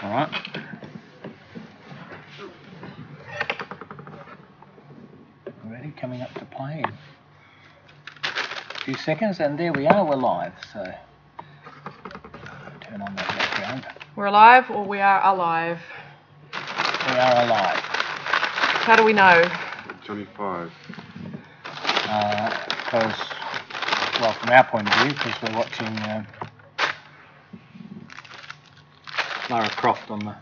Alright. Ready, coming up to play in a few seconds, and there we are, we're live. So turn on that background. We're alive or we are alive? We are alive. How do we know? Johnny 5. Because, well, from our point of view, because we're watching Lara Croft on the...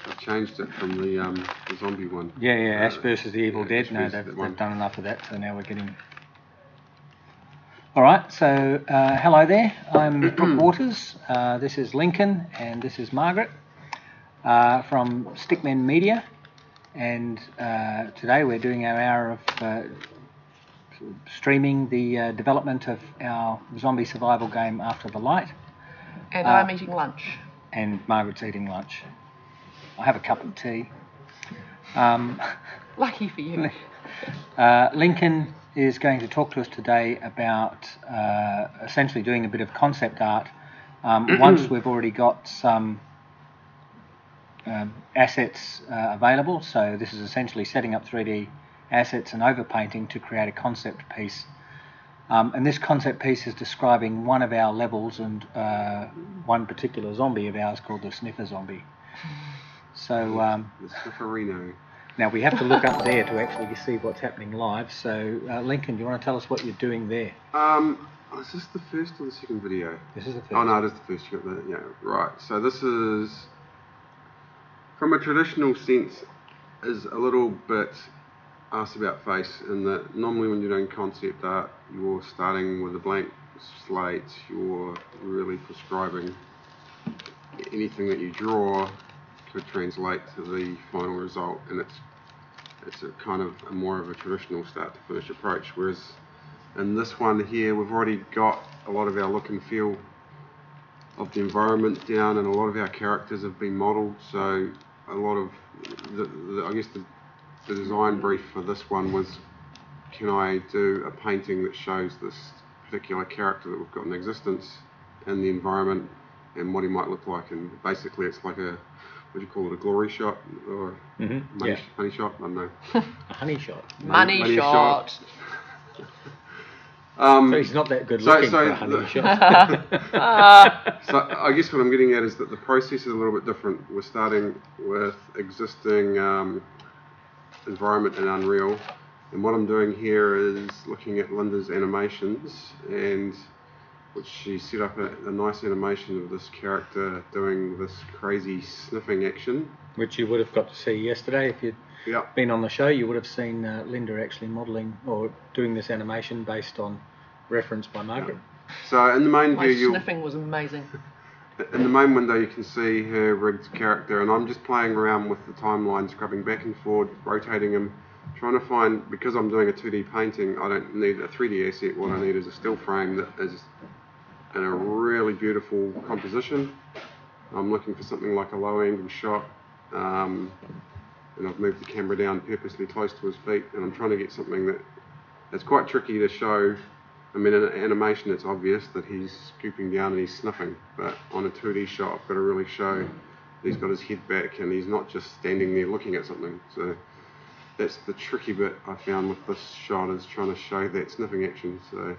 I changed it from the zombie one. Yeah, Ash versus the Evil Dead. No, Ash versus they've done enough of that, so now we're getting... Alright, so hello there, I'm Brook Waters, this is Lincoln, and this is Margaret from Stickmen Media, and today we're doing our hour of streaming the development of our zombie survival game After the Light. And I'm eating lunch. And Margaret's eating lunch. I have a cup of tea. Lucky for you. Lincoln is going to talk to us today about essentially doing a bit of concept art once we've already got some assets available. So this is essentially setting up 3D assets and overpainting to create a concept piece. And this concept piece is describing one of our levels and one particular zombie of ours called the sniffer zombie. So the snifferino. now we have to look up there to actually see what's happening live. So Lincoln, do you want to tell us what you're doing there? Is this the first or the second video? This is the first. Oh no, it is the first. You got the, yeah, right. So this is, from a traditional sense, is a little bit asked about face, in that normally when you're doing concept art, you're starting with a blank slate. You're really prescribing anything that you draw could translate to the final result, and it's a kind of more of a traditional start to finish approach. Whereas in this one here, we've already got a lot of our look and feel of the environment down, and a lot of our characters have been modelled. So a lot of I guess the design brief for this one was, can I do a painting that shows this particular character that we've got in existence in the environment and what he might look like? And basically it's like a, what do you call it, a glory shot or money shot? I don't know. A honey shot. Money shot. So he's not that good looking for a honey shot. So I guess what I'm getting at is that the process is a little bit different. We're starting with existing environment in Unreal, and what I'm doing here is looking at Linda's animations, and which she set up a nice animation of this character doing this crazy sniffing action, Which you would have got to see yesterday if you'd been on the show. You would have seen Linda actually modelling or doing this animation based on reference by Margaret. So in the main My view, sniffing was amazing. in the main window you can see her rigged character, and I'm just playing around with the timeline, scrubbing back and forward, rotating him, trying to find, because I'm doing a 2D painting, I don't need a 3D asset. What I need is a still frame that is in a really beautiful composition. I'm looking for something like a low angle shot, and I've moved the camera down purposely close to his feet, and I'm trying to get something that's quite tricky to show. I mean, in an animation it's obvious that he's scooping down and he's sniffing, but on a 2D shot I've got to really show that he's got his head back and he's not just standing there looking at something. So that's the tricky bit I found with this shot, is trying to show that sniffing action. So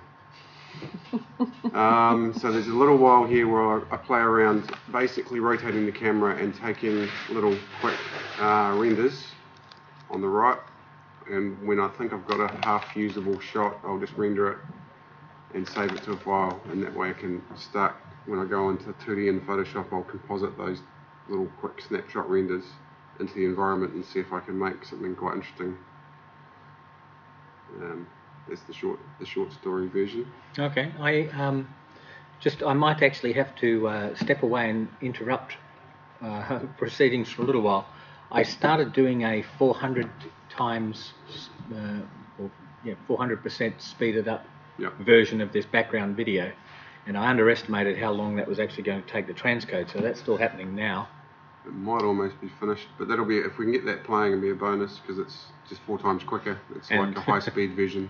so there's a little while here where I play around basically rotating the camera and taking little quick renders on the right, and when I think I've got a half usable shot, I'll just render it and save it to a file, and that way I can start, when I go into 2D in Photoshop, I'll composite those little quick snapshot renders into the environment and see if I can make something quite interesting. That's the short story version. Okay, I might actually have to step away and interrupt proceedings for a little while. I started doing a 400 times, 400% speeded up version of this background video, and I underestimated how long that was actually going to take to transcode, so that's still happening now. It might almost be finished, but that'll be, if we can get that playing, it'll be a bonus, because it's just 4 times quicker. It's like a high-speed version.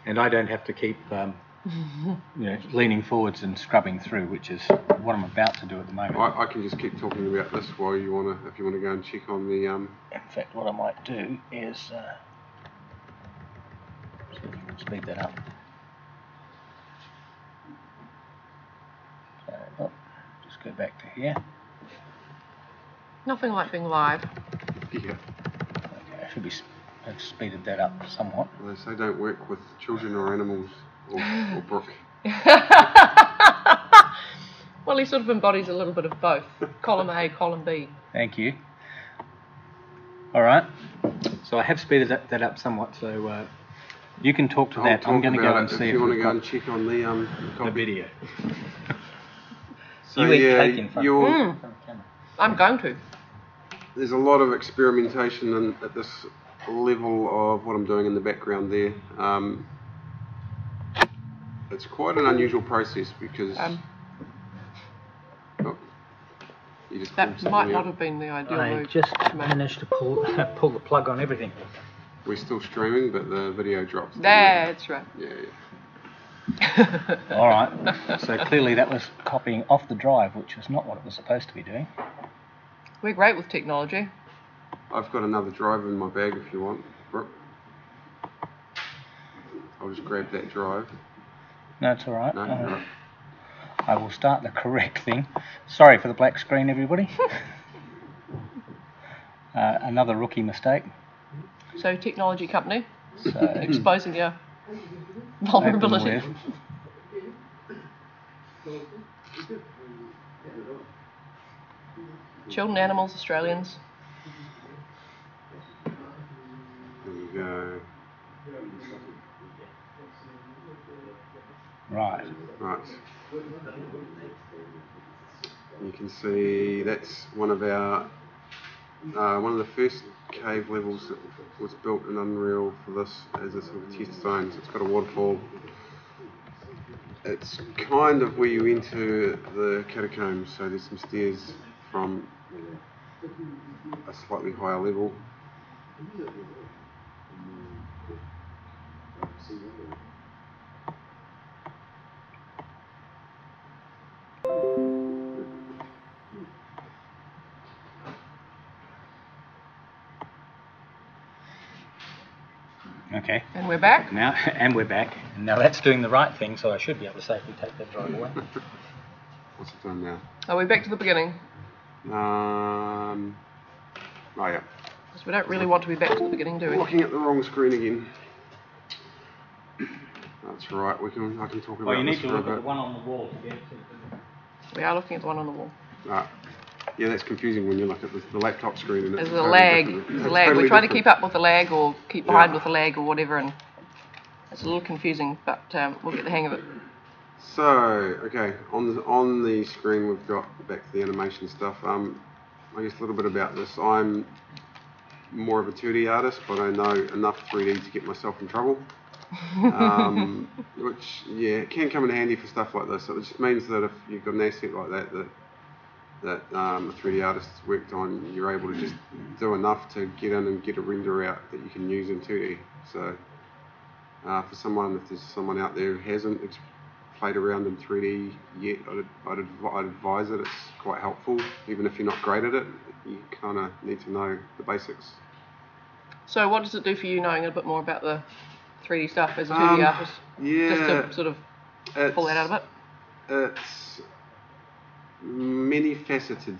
And I don't have to keep leaning forwards and scrubbing through, which is what I'm about to do at the moment. I can just keep talking about this while if you want to go and check on the. In fact, what I might do is see if you can speed that up. So, just go back to here. Nothing like being live. Yeah. Okay, I should be. I've speeded that up somewhat. Well, they say don't work with children or animals or Brook. Well, he sort of embodies a little bit of both. Column A, column B. Thank you. All right. So I have speeded that up somewhat. So you can talk to that. I'm going to go and see if you want to go and check on the video. So you eat cake in front of the camera. I'm going to. There's a lot of experimentation at this level of what I'm doing in the background there. It's quite an unusual process because you just that might not have been the ideal I move. just managed to pull the plug on everything. We're still streaming, but the video drops. That's right. Yeah. All right. So clearly that was copying off the drive, which is not what it was supposed to be doing. We're great with technology. I've got another drive in my bag if you want, Brook. I'll just grab that drive. No, it's all right. No, right. I will start the correct thing. Sorry for the black screen, everybody. Another rookie mistake. So, technology company, So, exposing your vulnerability. Children, animals, Australians. There we go. Right. Right. You can see that's one of the first cave levels that was built in Unreal for this as a sort of test zone. So it's got a waterfall. It's kind of where you enter the catacombs, so there's some stairs from a slightly higher level. Okay. And we're back. Now, and we're back. And now that's doing the right thing, so I should be able to safely take that drive away. What's it doing now? Are we back to the beginning? Oh yeah. Because we don't really want to be back to the beginning, do we? Looking at the wrong screen again. That's right. I can talk about. Well, you need this to for a look at bit. the one on the wall to get to. We are looking at the one on the wall. Yeah, that's confusing when you look at the laptop screen and it's There's a lag. different. There's a lag. We're trying to keep up with the lag or keep behind with the lag or whatever, and it's a little confusing, but we'll get the hang of it. So, okay, on the screen we've got back to the animation stuff. I guess a little bit about this. I'm more of a 2D artist, but I know enough 3D to get myself in trouble. Which, yeah, it can come in handy for stuff like this. So it just means that if you've got an asset like that a 3D artist worked on, you're able to just do enough to get in and get a render out that you can use in 2D. So for someone, if there's someone out there who hasn't played around in 3D yet, I'd advise it. It's quite helpful. Even if you're not great at it, you kind of need to know the basics. So what does it do for you knowing a bit more about the 3D stuff as a 2D artist? Yeah, just to sort of pull that out of it? It's many faceted.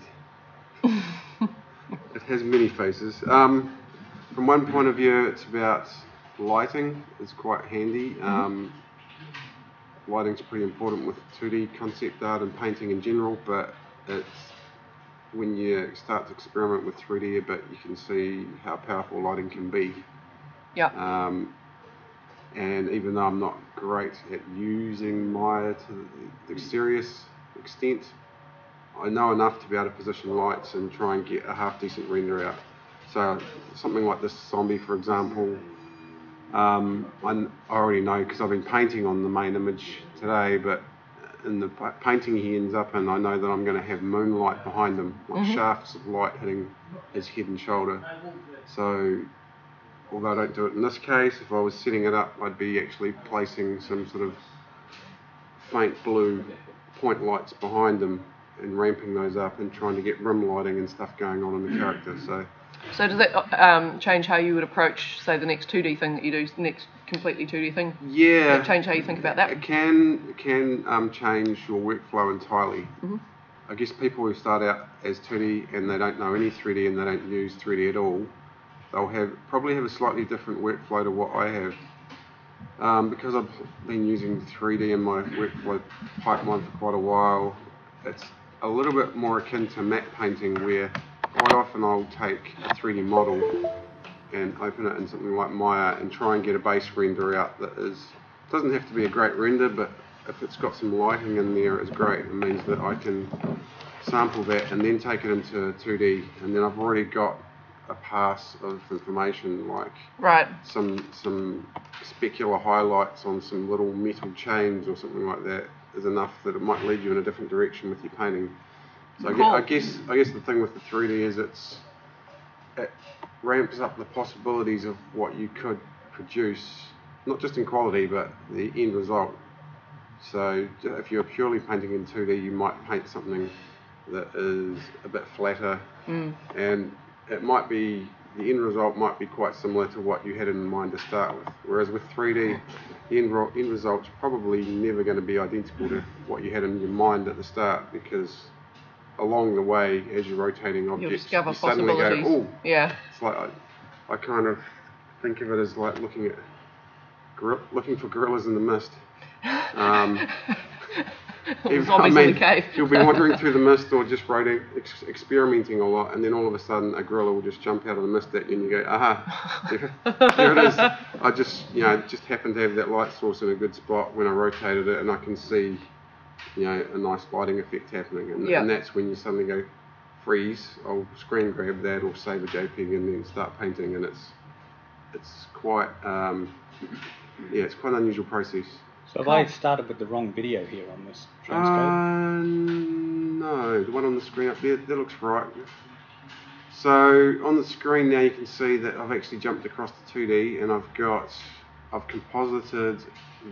It has many faces. From one point of view, it's about lighting. It's quite handy. Lighting's pretty important with 2D concept art and painting in general, but it's when you start to experiment with 3D a bit, you can see how powerful lighting can be. Yeah. And even though I'm not great at using Maya to the serious extent, I know enough to be able to position lights and try and get a half decent render out. So something like this zombie, for example, I already know because I've been painting on the main image today, but in the painting he ends up in, I know that I'm going to have moonlight behind him, like shafts of light hitting his head and shoulder. So although I don't do it in this case, if I was setting it up, I'd be actually placing some sort of faint blue point lights behind them and ramping those up and trying to get rim lighting and stuff going on in the character. So does that change how you would approach, say, the next 2D thing that you do, next completely 2D thing? Yeah. Does it change how you think about that? It can change your workflow entirely. Mm-hmm. I guess people who start out as 2D and they don't know any 3D and they don't use 3D at all, they'll probably have a slightly different workflow to what I have. Because I've been using 3D in my workflow pipeline for quite a while, it's a little bit more akin to matte painting, where quite often I'll take a 3D model and open it in something like Maya and try and get a base render out that doesn't have to be a great render, but if it's got some lighting in there, it's great. It means that I can sample that and then take it into 2D, and then I've already got a pass of information, like some specular highlights on some little metal chains or something like that is enough that it might lead you in a different direction with your painting. So cool. I guess the thing with the 3D is it ramps up the possibilities of what you could produce, not just in quality but the end result. So if you're purely painting in 2D, you might paint something that is a bit flatter, and it might be, the end result might be quite similar to what you had in mind to start with. Whereas with 3D, the end result's probably never going to be identical to what you had in your mind at the start, because along the way, as you're rotating objects, you suddenly go, oh, yeah. It's like I kind of think of it as like looking for gorillas in the mist. Zombies in the cave. You'll be wandering through the mist or just experimenting a lot, and then all of a sudden a gorilla will just jump out of the mist at you, and you go, aha, there it is. I just happened to have that light source in a good spot when I rotated it, and I can see, a nice lighting effect happening, and that's when you suddenly go, freeze. I'll screen grab that or save a JPEG and then start painting, and it's quite it's quite an unusual process. So have I started with the wrong video here on this transcode? No, the one on the screen up there, that looks right. So on the screen now you can see that I've actually jumped across to 2D, and I've composited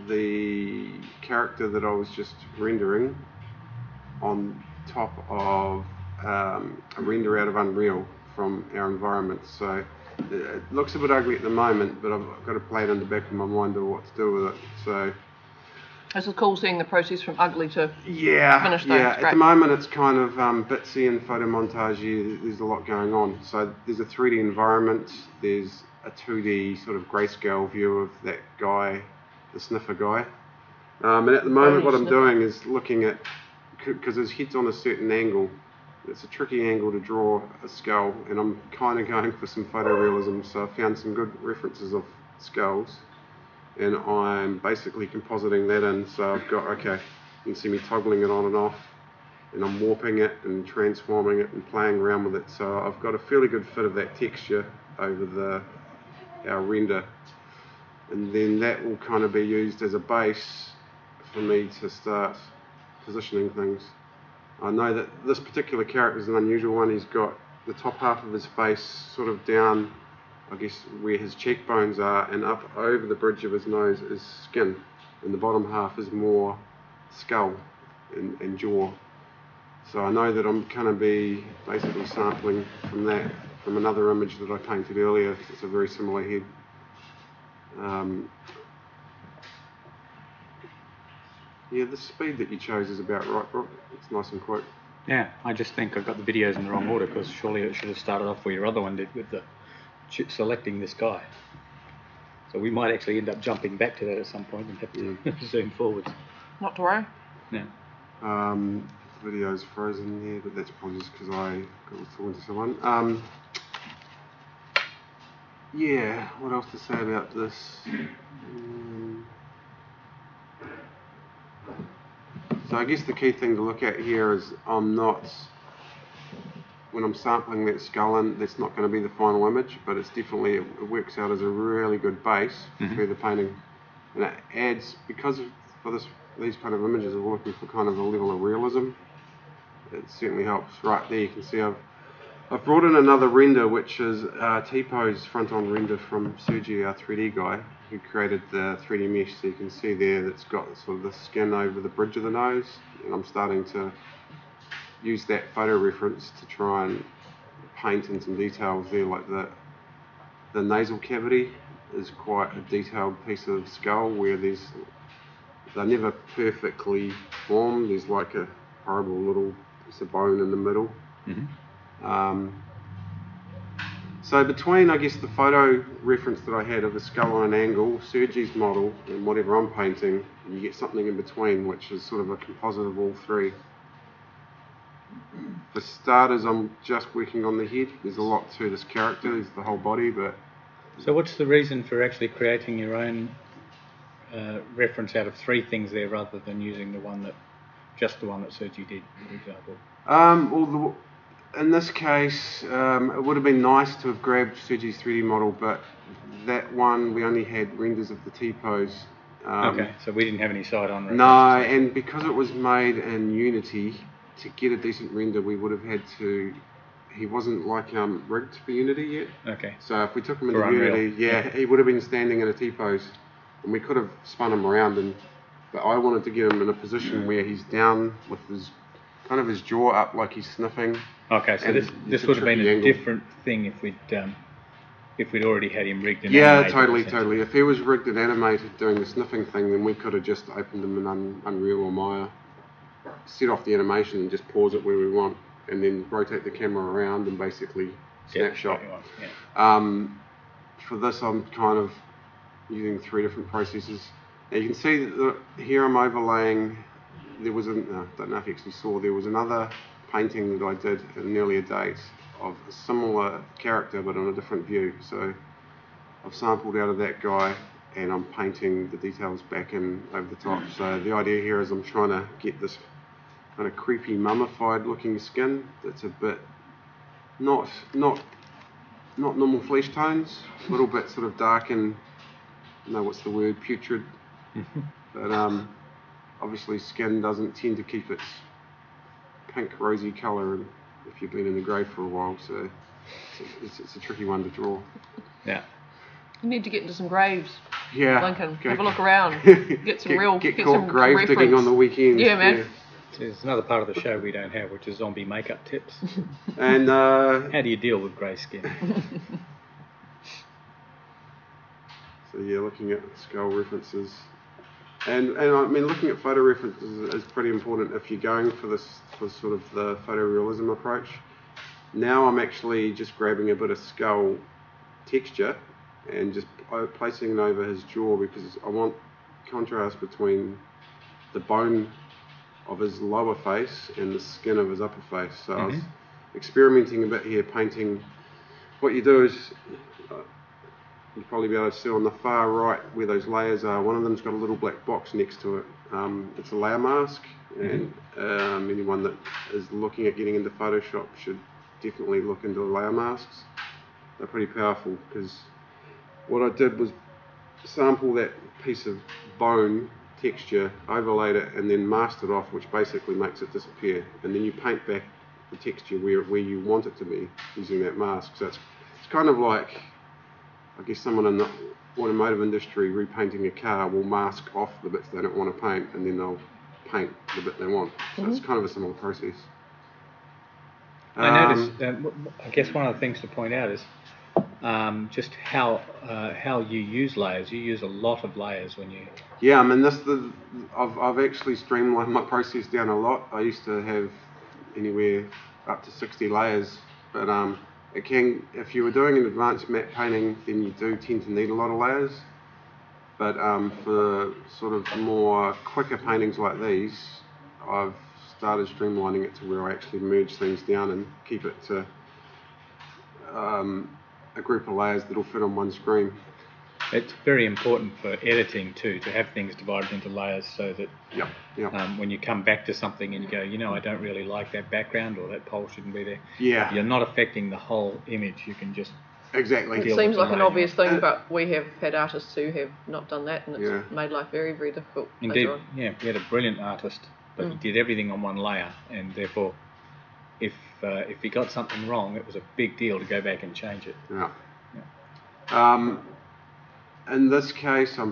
the character that I was just rendering on top of a render out of Unreal from our environment. So it looks a bit ugly at the moment, but I've got to play it in the back of my mind of what to do with it. So it's cool seeing the process from ugly to finished. Yeah. At the moment it's kind of bitsy and photo montage. There's a lot going on. So there's a 3D environment. There's a 2D sort of grayscale view of that guy, the sniffer guy. And at the moment what I'm doing is looking at, because his head's on a certain angle, it's a tricky angle to draw a skull, and I'm kind of going for some photorealism, so I found some good references of skulls, and I'm basically compositing that in. So I've got, you can see me toggling it on and off, and I'm warping it and transforming it and playing around with it, so I've got a fairly good fit of that texture over our render, and then that will kind of be used as a base for me to start positioning things. I know that this particular character is an unusual one. He's got the top half of his face sort of down, I guess, where his cheekbones are, and up over the bridge of his nose is skin, and the bottom half is more skull and jaw. So I know that I'm going to be basically sampling from another image that I painted earlier. It's a very similar head. The speed that you chose is about right, Brook. It's nice and quick. Yeah, I just think I've got the videos in the wrong order, because surely it should have started off where your other one did with the selecting this guy. So we might actually end up jumping back to that at some point and have to zoom forwards. Not to worry. Yeah. The video's frozen there, but that's probably just because I got talking to someone. What else to say about this? So I guess the key thing to look at here is when I'm sampling that skull in, that's not going to be the final image, but it's definitely, it works out as a really good base for the painting, and it adds, because these kind of images are looking for kind of a level of realism, it certainly helps. Right there you can see I've brought in another render, which is T-Pose front-on render from Sergi, our 3D guy, who created the 3D mesh. So you can see there that's got sort of the skin over the bridge of the nose, and I'm starting to use that photo reference to try and paint in some details there, like the nasal cavity is quite a detailed piece of skull where they're never perfectly formed. There's like a horrible little piece of bone in the middle. So between, I guess, the photo reference that I had of a skull on an angle, Sergi's model, and whatever I'm painting, you get something in between, which is sort of a composite of all three. For starters, I'm just working on the head. There's a lot to this character, there's the whole body, but... So what's the reason for actually creating your own reference out of three things there, rather than using the one that Sergi did, for example? In this case, it would have been nice to have grabbed Sergi's 3D model, but that one we only had renders of the T-pose. Okay, so we didn't have any side-on references. No, and because it was made in Unity, to get a decent render, we would have had to... He wasn't like rigged for Unity yet. Okay. So if we took him into Unity, he would have been standing in a T-pose, and we could have spun him around. But I wanted to get him in a position where he's down with his jaw up, like he's sniffing. Okay, so this would have been a different thing if we'd already had him rigged and animated. Yeah, totally. If he was rigged and animated doing the sniffing thing, then we could have just opened him in Unreal or Maya, set off the animation and just pause it where we want, and then rotate the camera around and basically snapshot. For this, I'm kind of using three different processes. Now you can see that here I'm overlaying. There was I don't know if you actually saw, there was another painting that I did at an earlier date of a similar character but on a different view. So I've sampled out of that guy and I'm painting the details back in over the top. So the idea here is I'm trying to get this kind of creepy mummified looking skin that's a bit not normal flesh tones, a little bit sort of dark and, what's the word, putrid. But obviously skin doesn't tend to keep its pink rosy colour if you've been in the grave for a while, so it's a tricky one to draw. Yeah. You need to get into some graves. Yeah. Lincoln, have a look around. Get some get caught grave digging on the weekends. Yeah, man. Yeah. There's another part of the show we don't have, which is zombie makeup tips. And how do you deal with grey skin? So yeah, looking at skull references. And I mean, looking at photo references is pretty important if you're going for sort of the photorealism approach. Now I'm actually just grabbing a bit of skull texture and just placing it over his jaw, because I want contrast between the bone of his lower face and the skin of his upper face. So I was experimenting a bit here, painting. What you do is, you'll probably be able to see on the far right where those layers are. One of them's got a little black box next to it. It's a layer mask, and anyone that is looking at getting into Photoshop should definitely look into the layer masks. They're pretty powerful, because what I did was sample that piece of bone texture, overlaid it, and then masked it off, which basically makes it disappear. And then you paint back the texture where you want it to be using that mask. So it's kind of like, I guess, someone in the automotive industry repainting a car will mask off the bits they don't want to paint, and then they'll paint the bit they want. So it's kind of a similar process. I noticed, I guess one of the things to point out is just how you use layers. You use a lot of layers when you... Yeah, I mean, I've actually streamlined my process down a lot. I used to have anywhere up to 60 layers, but it can, if you were doing an advanced matte painting, then you do tend to need a lot of layers. But for sort of more quicker paintings like these, I've started streamlining it to where I actually merge things down and keep it to a group of layers that'll fit on one screen. It's very important for editing too, to have things divided into layers, so that when you come back to something and you go, I don't really like that background, or that pole shouldn't be there. Yeah. You're not affecting the whole image. You can just exactly. It seems like an obvious thing, but we have had artists who have not done that, and it's made life very, very difficult. Indeed. Yeah, we had a brilliant artist, but he did everything on one layer, and therefore, if he got something wrong, it was a big deal to go back and change it. Yeah. In this case, I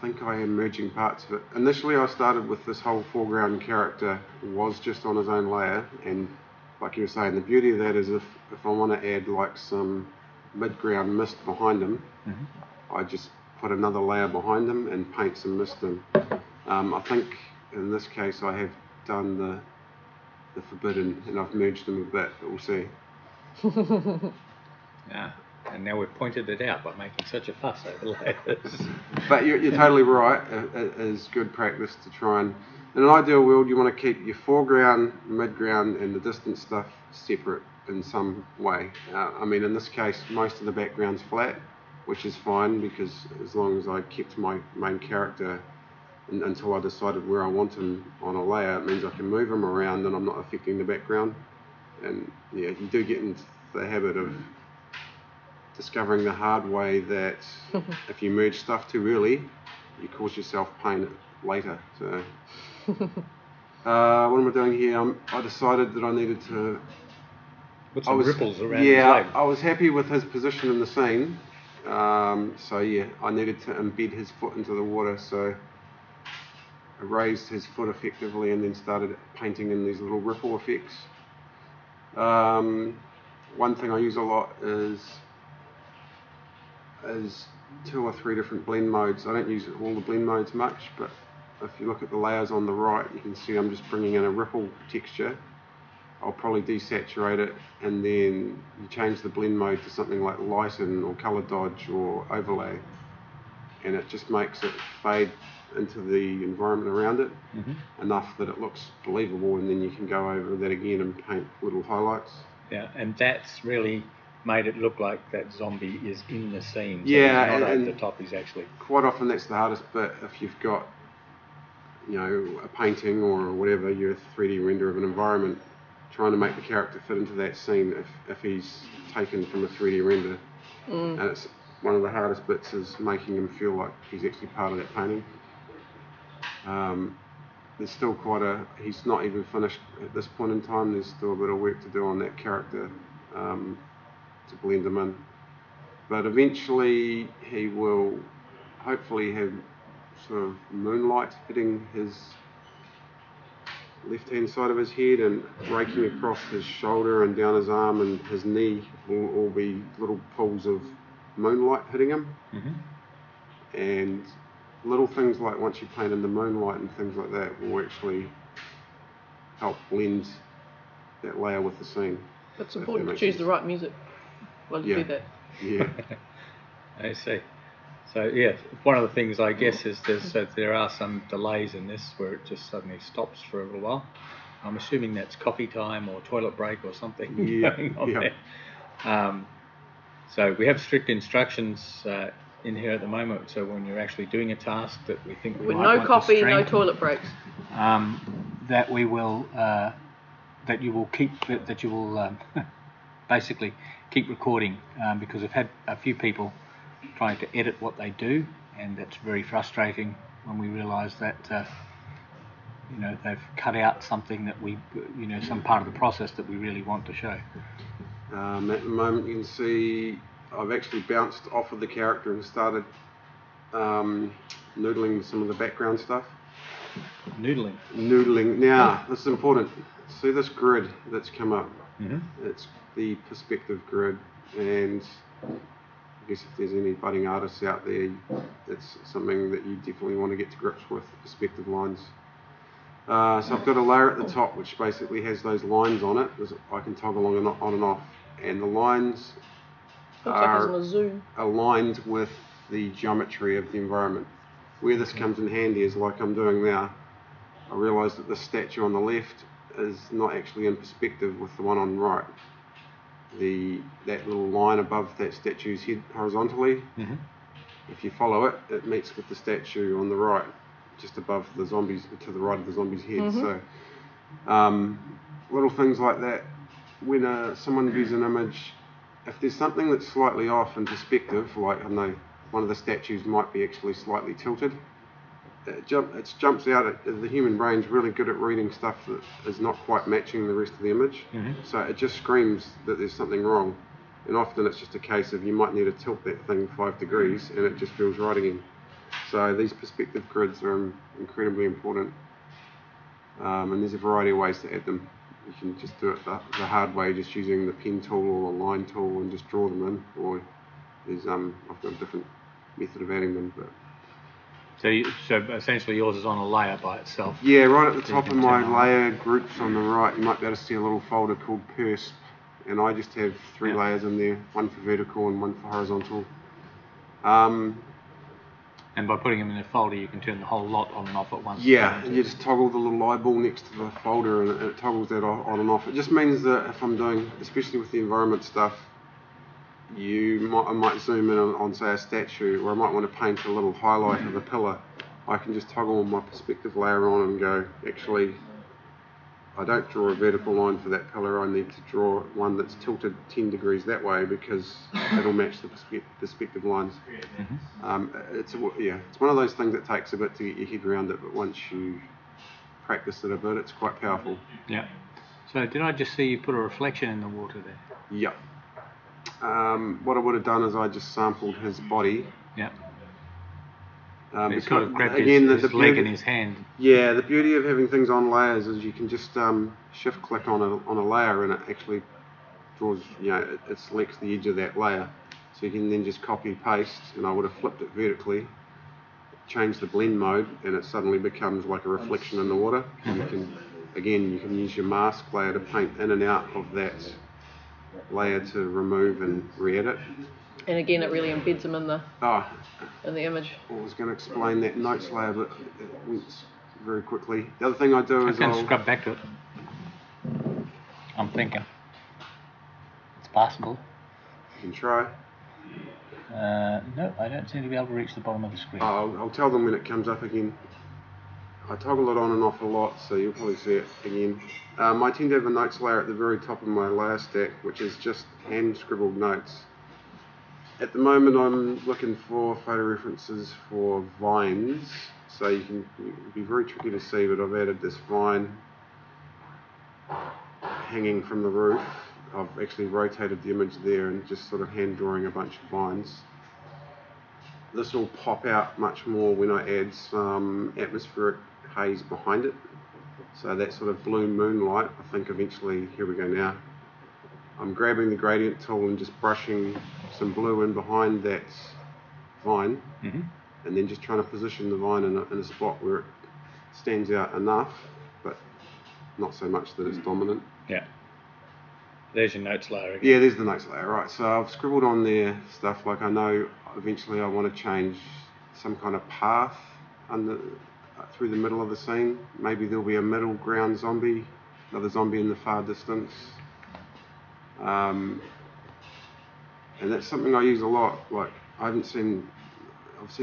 think I am merging parts of it. Initially, I started with this whole foreground character was just on his own layer, and like you were saying, the beauty of that is if I want to add like some mid-ground mist behind him, I just put another layer behind him and paint some mist in. I think in this case I have done the forbidden, and I've merged them a bit, but we'll see. Yeah. And now we've pointed it out by making such a fuss over layers. But you're totally right. It is good practice to try and, in an ideal world, you want to keep your foreground, midground, and the distant stuff separate in some way. I mean, in this case, most of the background's flat, which is fine because as long as I kept my main character until I decided where I want him on a layer, it means I can move him around and I'm not affecting the background. And yeah, you do get into the habit of discovering the hard way that if you merge stuff too early, you cause yourself pain later. So, what am I doing here? I decided that I needed to put some ripples around his leg. I was happy with his position in the scene. So yeah, I needed to embed his foot into the water. So I raised his foot effectively and then started painting in these little ripple effects. One thing I use a lot is 2 or 3 different blend modes. I don't use all the blend modes much, but if you look at the layers on the right, you can see I'm just bringing in a ripple texture. I'll probably desaturate it, and then you change the blend mode to something like lighten or color dodge or overlay, and it just makes it fade into the environment around it enough that it looks believable, and then you can go over that again and paint little highlights. Yeah, and that's really made it look like that zombie is in the scene. So yeah, he's not and over the top, he's actually... Quite often that's the hardest bit. If you've got, you know, a painting or whatever, your 3D render of an environment, trying to make the character fit into that scene if he's taken from a 3D render. And it's one of the hardest bits is making him feel like he's actually part of that painting. There's still he's not even finished at this point in time. There's still a bit of work to do on that character to blend him in. But eventually he will hopefully have sort of moonlight hitting his left hand side of his head and raking across his shoulder and down his arm, and his knee will all be little pools of moonlight hitting him. And little things like once you paint in the moonlight and things like that will actually help blend that layer with the scene. It's important to choose the right music while you do that. Yeah. I see. So yeah, one of the things I guess is there are some delays in this where it just suddenly stops for a little while. I'm assuming that's coffee time or toilet break or something going on there. So we have strict instructions in here at the moment. So when you're actually doing a task that we think we with might no want coffee, to no strengthen, toilet breaks. That we will that you will keep that you will basically keep recording, because I've had a few people trying to edit what they do, and that's very frustrating when we realise that you know, they've cut out something that we, you know, some part of the process that we really want to show. At the moment you can see I've actually bounced off of the character and started noodling some of the background stuff. Noodling. Now, this is important. See this grid that's come up? It's the perspective grid, and I guess if there's any budding artists out there, it's something that you definitely want to get to grips with, perspective lines. So I've got a layer at the top which basically has those lines on it. I can toggle on and off, and the lines are aligned with the geometry of the environment. Where this comes in handy is like I'm doing now. I realised that the statue on the left is not actually in perspective with the one on the right. That little line above that statue's head horizontally, if you follow it, it meets with the statue on the right, just above the zombies, to the right of the zombie's head. So little things like that. When someone views an image, if there's something that's slightly off in perspective, like I don't know, one of the statues might be actually slightly tilted, it jumps out. The human brain's really good at reading stuff that is not quite matching the rest of the image. So it just screams that there's something wrong. And often it's just a case of you might need to tilt that thing 5 degrees and it just feels right again. So these perspective grids are incredibly important. And there's a variety of ways to add them. You can just do it the hard way, just using the pen tool or the line tool and just draw them in. Or there's I've got a different method of adding them. But so essentially yours is on a layer by itself. yeah, right at the top of my layer groups on the right, you might be able to see a little folder called Persp, and I just have 3 layers in there, one for vertical and one for horizontal. And by putting them in a folder, you can turn the whole lot on and off at once. Yeah, and you just toggle the little eyeball next to the folder, and it toggles that on and off. It just means that if I'm doing, especially with the environment stuff, I might zoom in on say a statue, or I might want to paint a little highlight of a pillar. I can just toggle my perspective layer on and go, actually, I don't draw a vertical line for that pillar, I need to draw one that's tilted 10 degrees that way because it'll match the perspective lines. It's one of those things that takes a bit to get your head around it, but once you practice it a bit, it's quite powerful. Yeah. So did I just see you put a reflection in the water there? Yeah. What I would have done is I just sampled his body. Yeah. He sort of grabbed his leg in his hand. Yeah, the beauty of having things on layers is you can just shift click on a layer and it actually draws, it selects the edge of that layer. So you can then just copy paste, and I would have flipped it vertically, change the blend mode, and it suddenly becomes like a reflection in the water. And you can use your mask layer to paint in and out of that layer to remove and re-edit. And again, it really embeds them in the image. I was going to explain that notes layer, but it went very quickly. The other thing I do is I'll scrub back to it. I'm thinking. It's possible. You can try. No, I don't seem to be able to reach the bottom of the screen. I'll tell them when it comes up again. I toggle it on and off a lot, so you'll probably see it again. I tend to have a notes layer at the very top of my layer stack, which is just hand scribbled notes. At the moment I'm looking for photo references for vines, so it'd be very tricky to see, but I've added this vine hanging from the roof. I've actually rotated the image there and just sort of hand drawing a bunch of vines. This will pop out much more when I add some atmospheric haze behind it. So that sort of blue moonlight, I think eventually, here we go now. I'm grabbing the gradient tool and just brushing some blue in behind that vine, and then just trying to position the vine in a spot where it stands out enough, but not so much that it's dominant. Yeah. There's your notes layer again. Yeah, there's the notes layer, right. So I've scribbled on there stuff like I know eventually I want to change some kind of path through the middle of the scene. Maybe there'll be a middle ground zombie, another zombie in the far distance. And that's something I use a lot. Like I've seen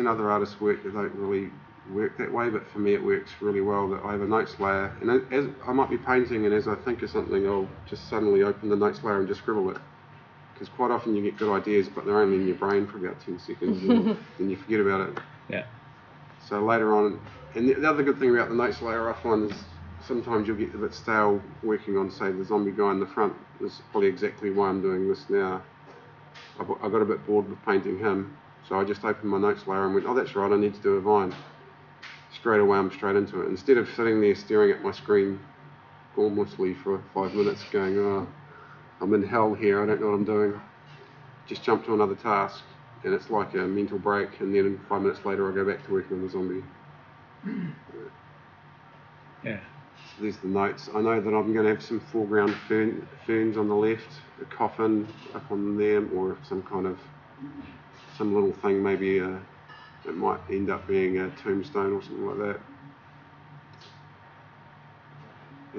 other artists work that don't really work that way, but for me it works really well that I have a notes layer, and as I might be painting, and as I think of something, I'll just suddenly open the notes layer and just scribble it. Because quite often you get good ideas, but they're only in your brain for about 10 seconds, and then you forget about it. Yeah. So later on, and the other good thing about the notes layer I find is sometimes you'll get a bit stale working on, say, the zombie guy in the front. This is probably exactly why I'm doing this now. I got a bit bored with painting him, so I just opened my notes layer and went, oh, that's right, I need to do a vine. Straight away, I'm straight into it. Instead of sitting there staring at my screen formlessly for 5 minutes going, oh, I'm in hell here, I don't know what I'm doing. Just jump to another task, and it's like a mental break, and then 5 minutes later I go back to working on the zombie. Yeah. So there's the notes. I know that I'm going to have some foreground ferns on the left, a coffin up on there, or some little thing, maybe it might end up being a tombstone or something like that.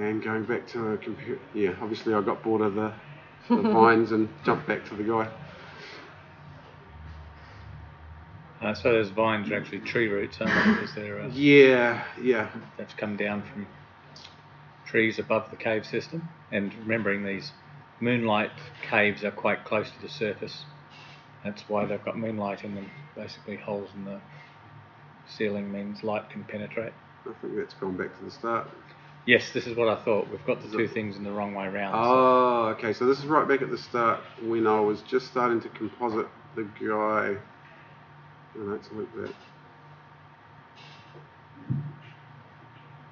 And going back to a computer, yeah, obviously I got bored of the vines and jumped back to the guy. So those vines are actually tree roots, aren't they? Is there Yeah. That's come down from trees above the cave system. And remembering these moonlight caves are quite close to the surface. That's why they've got moonlight in them. Basically, holes in the ceiling means light can penetrate. I think that's gone back to the start. Yes, this is what I thought. We've got the two things in the wrong way round. Oh, okay. So this is right back at the start when I was just starting to composite the guy. Oh, let's look at that.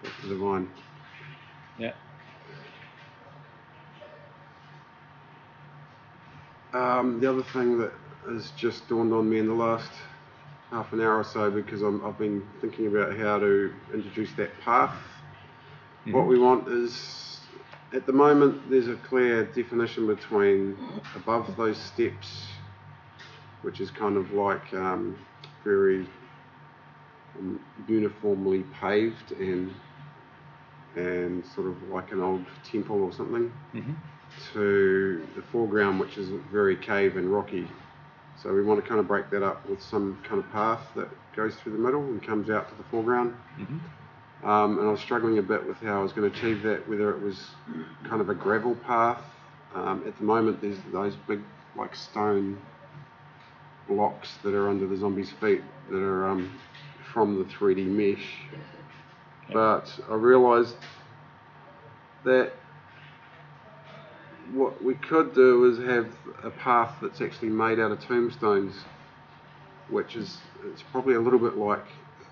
Back to the vine. Yeah. The other thing that has just dawned on me in the last half an hour or so, because I've been thinking about how to introduce that path. Mm-hmm. What we want is, at the moment, there's a clear definition between above those steps, which is kind of like very uniformly paved and sort of like an old temple or something, mm-hmm. to the foreground, which is very cave and rocky. So we want to kind of break that up with some kind of path that goes through the middle and comes out to the foreground. Mm-hmm. And I was struggling a bit with how I was going to achieve that, whether it was kind of a gravel path. At the moment, there's those big like stone blocks that are under the zombies' feet that are from the 3D mesh. But I realised that what we could do is have a path that's actually made out of tombstones, which is, it's probably a little bit like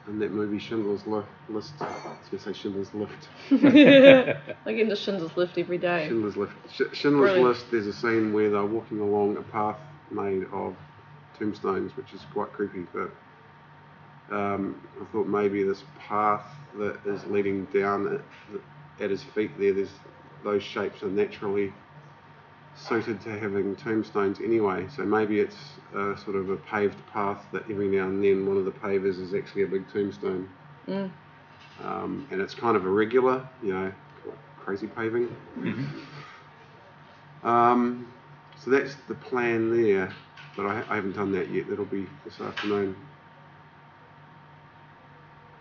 in that movie Schindler's List. I was going to say Schindler's Lift. I get into Schindler's Lift every day. Schindler's Lift. Schindler's List, there's a scene where they're walking along a path made of tombstones, which is quite creepy, but I thought maybe this path that is leading down at his feet there, those shapes are naturally suited to having tombstones anyway, so maybe it's a sort of a paved path that every now and then one of the pavers is actually a big tombstone. Mm. And it's kind of irregular, crazy paving. Mm-hmm. So that's the plan there, but I haven't done that yet. That'll be this afternoon.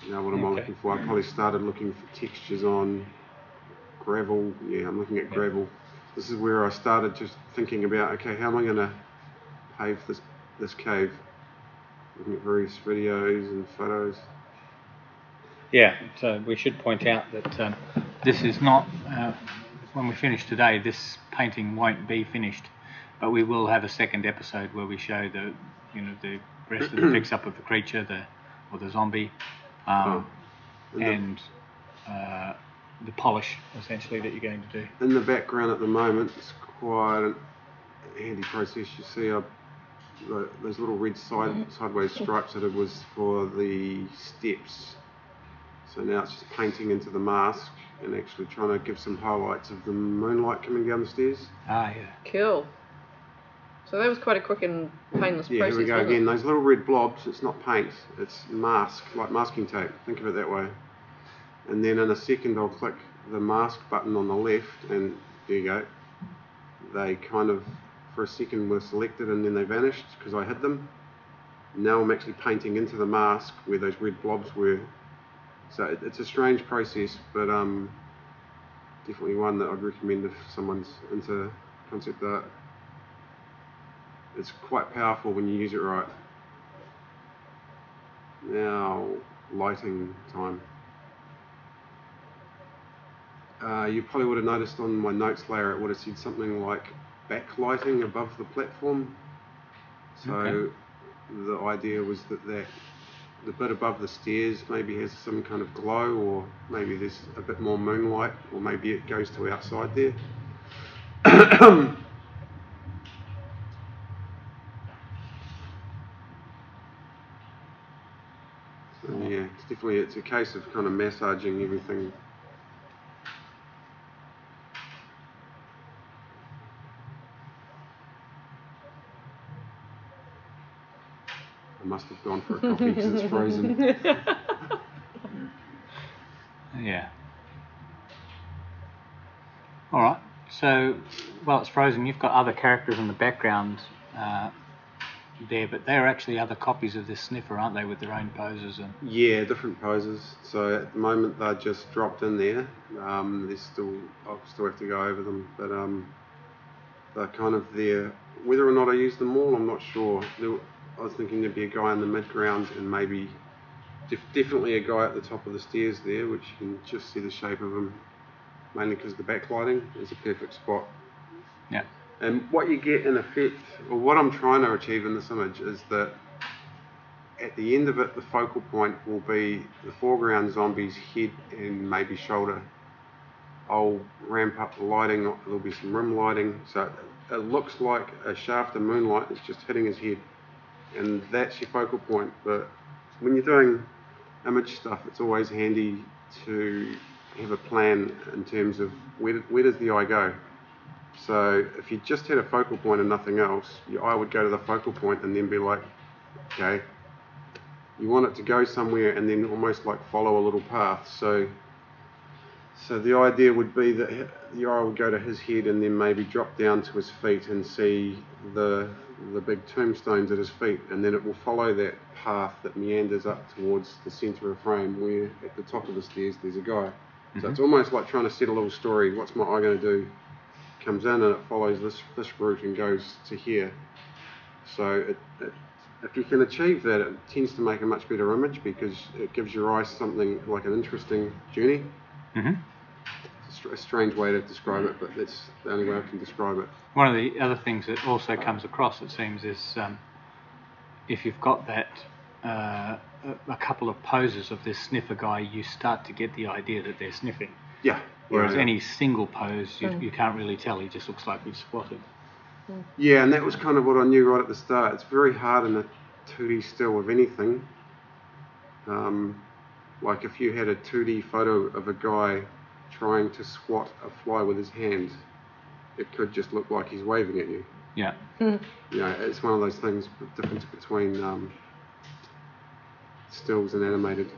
Now what am I looking for? I probably started looking for textures on gravel. Yeah, I'm looking at gravel. This is where I started just thinking about, okay, how am I going to pave this cave? Looking at various videos and photos. Yeah, so we should point out that this is not, when we finish today, this painting won't be finished, but we will have a second episode where we show the rest of the fix-up of the creature, or the zombie, and the polish, essentially, that you're going to do. In the background at the moment, it's quite a handy process. You see those little red sideways stripes that it was for the steps. So now it's just painting into the mask and actually trying to give some highlights of the moonlight coming down the stairs. Ah, yeah. Cool. So that was quite a quick and painless process. Yeah, here we go again. Those little red blobs, it's not paint, it's mask, like masking tape. Think of it that way. And then in a second I'll click the mask button on the left, and there you go. They kind of, for a second, were selected and then they vanished because I hid them. Now I'm actually painting into the mask where those red blobs were. So it's a strange process, but definitely one that I'd recommend if someone's into concept art. It's quite powerful when you use it right. Now, lighting time. You probably would have noticed on my notes layer it would have said something like backlighting above the platform. So the idea was that the bit above the stairs maybe has some kind of glow, or maybe there's a bit more moonlight, or maybe it goes to outside there. So yeah, it's a case of kind of massaging everything. I must have gone for a coffee because it's frozen. Yeah. All right. So, while it's frozen, you've got other characters in the background there, but they're actually other copies of this sniffer, aren't they, with their own poses? And yeah, different poses. So at the moment they're just dropped in there. I'll still have to go over them, but they're kind of there. Whether or not I use them all, I'm not sure. I was thinking there'd be a guy in the mid-ground and maybe Definitely a guy at the top of the stairs there, which you can just see the shape of him, mainly because the backlighting is a perfect spot. Yeah. And what you get in effect, or what I'm trying to achieve in this image, is that at the end of it, the focal point will be the foreground zombie's head and maybe shoulder. I'll ramp up the lighting, there'll be some rim lighting, so it looks like a shaft of moonlight is just hitting his head, and that's your focal point. But when you're doing image stuff, it's always handy to have a plan in terms of where does the eye go. So if you just had a focal point and nothing else, your eye would go to the focal point and then be like, okay, you want it to go somewhere and then almost like follow a little path. So the idea would be that your eye would go to his head and then maybe drop down to his feet and see the big tombstones at his feet, and then it will follow that path that meanders up towards the centre of frame, where at the top of the stairs there's a guy. So it's almost like trying to set a little story. What's my eye going to do? Comes in and it follows this route and goes to here. So if you can achieve that, it tends to make a much better image because it gives your eye something like an interesting journey. It's a strange way to describe it, but that's the only way I can describe it. One of the other things that also comes across, it seems, is if you've got that a couple of poses of this sniffer guy, you start to get the idea that they're sniffing. Yeah. Whereas yeah. any single pose, you can't really tell. He just looks like he's squatted. Yeah, and that was kind of what I knew right at the start. It's very hard in a 2D still of anything. Like if you had a 2D photo of a guy trying to swat a fly with his hands, it could just look like he's waving at you. Yeah. You know, it's one of those things, the difference between stills and animated.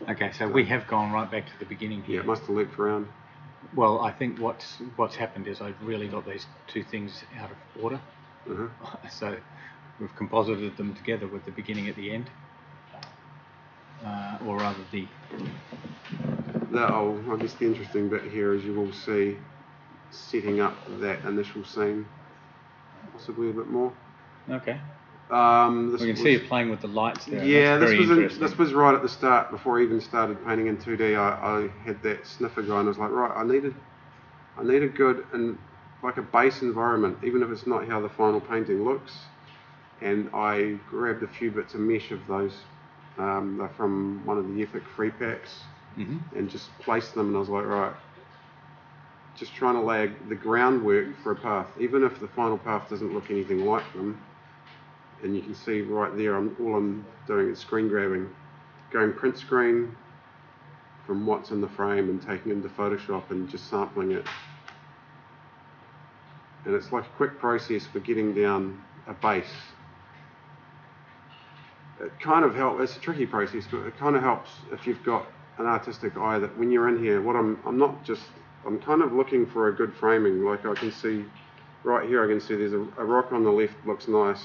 Okay, so we have gone right back to the beginning here. Yeah, it must have looped around. Well, I think what's happened is I've really got these two things out of order. So we've composited them together with the beginning at the end, or rather I guess the interesting bit here is you will see setting up that initial scene possibly a bit more. Okay. We can see you playing with the lights there. Yeah, That's this was right at the start before I even started painting in 2D. I had that sniffer guy and I was like, right, I need a good and like a base environment, even if it's not how the final painting looks. And I grabbed a few bits of mesh of those. They're from one of the Epic free packs, and just placed them. And I was like, right, just trying to lay the groundwork for a path, even if the final path doesn't look anything like them. And you can see right there, all I'm doing is screen grabbing, going print screen from what's in the frame and taking it into Photoshop and just sampling it. And it's like a quick process for getting down a base. It kind of helps, it's a tricky process, but it kind of helps if you've got an artistic eye that when you're in here, I'm kind of looking for a good framing. Like I can see, right here I can see there's a rock on the left, looks nice.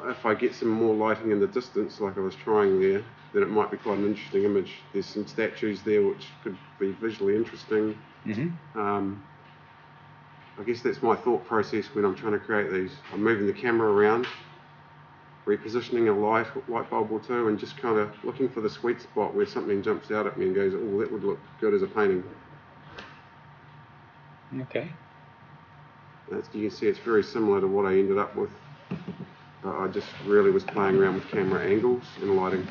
If I get some more lighting in the distance, like I was trying there, then it might be quite an interesting image. There's some statues there which could be visually interesting. I guess that's my thought process when I'm trying to create these. I'm moving the camera around, repositioning a light bulb or two, and just kind of looking for the sweet spot where something jumps out at me and goes, oh, that would look good as a painting. Okay. You can see it's very similar to what I ended up with. I just really was playing around with camera angles and lighting.